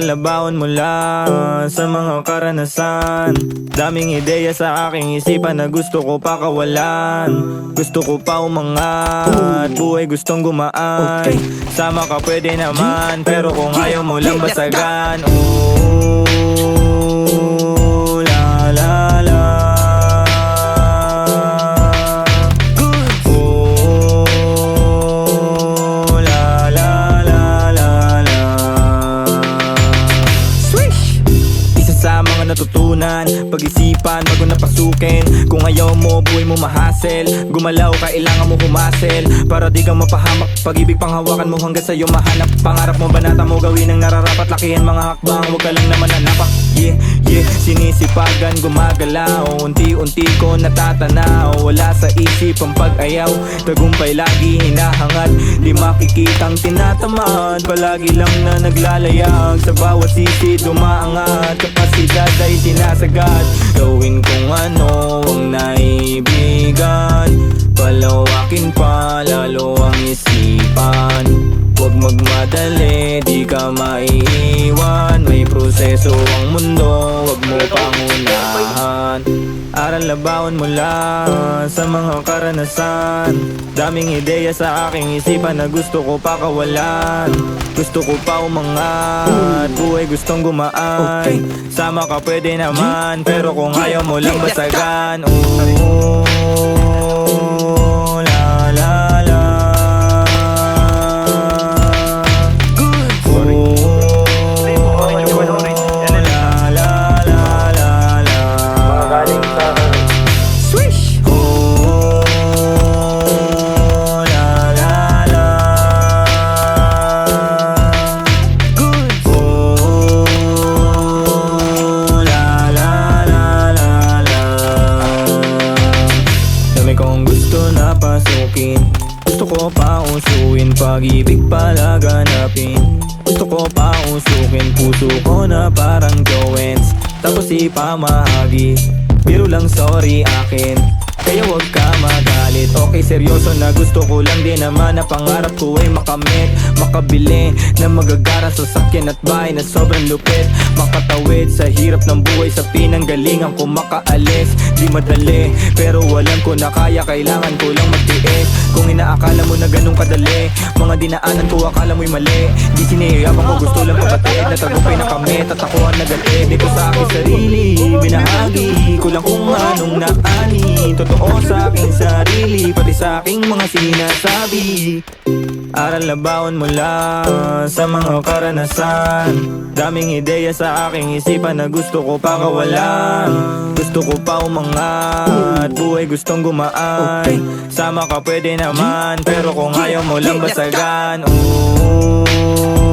Aral na baon mula sa mga karanasan. Daming ideya sa aking isipan na gusto ko pa kawalan. Gusto ko pa umangat, buhay gustong gumaan. Sama ka pwede naman, pero kung ayaw mo lang basagan. Ooh, la la la. Natutunan, pag-isipan bago napasukin. Kung ayaw mo, buhay mo mahasel. Gumalaw, kailangan mo humasel para di ka mapahamak. Pag-ibig panghawakan mo hanggang sa'yo mahanap. Pangarap mo, banata mo, gawin ang nararapat. Lakihan mga hakbang, huwag ka lang naman hanapak. Yeah, sinisipagan, gumagalaw. Unti-unti ko natatanaw. Wala sa isip ang pag-ayaw. Tagumpay lagi hinahangat. Di makikitang tinatamad. Palagi lang na naglalayag. Sa bawat sisi dumaangat. Kapasidad ay sinasagad. Gawin kung ano ang naibigan. Palawakin pa lalo ang isipan. Huwag magmadali, di ka maiiwan. May proseso ang mundo, huwag mo pangunahan. Aral na baon mula sa mga karanasan. Daming ideya sa aking isipan na gusto ko pa kawalan. Gusto ko pa umangat, buhay gustong gumaan. Sama ka pwede naman, pero kung ayaw mo lang basagan. Ooh, la la la. Gusto ko pa usuin, pag-ibig palaganapin. Gusto ko pa usukin, puso ko na parang Joens. Tapos ipamahagi, biro lang sorry akin. Kaya wag ka magalit, okay seryoso na gusto ko lang din naman. Na pangarap ko ay makamit, makabili na magagara sa sakyan at bahay na sobrang lupit. Makatawid sa hirap ng buhay, sa pinanggalingan ko makaalis. Di madali, pero alam ko na kaya, kailangan ko lang magtiis. Kung inaakala mo na ganun kadali, mga dinaanan ko akala mo'y mali. Di sinihiyabang ko, gusto lang kapatid. Natagumpay na kami, at ako ang nagatid. Di ko sa aking sarili, binahagi ko lang kung anong naani. Totoo sa aking sarili, pati sa aking mga sinasabi. Aral na baon mula sa mga karanasan. Daming ideya sa aking isipan na gusto ko pa kawalan. Gusto ko pa umangat, buhay gustong gumaan. Sama ka pwede naman, pero kung ayaw mo lang basagan. Ooh.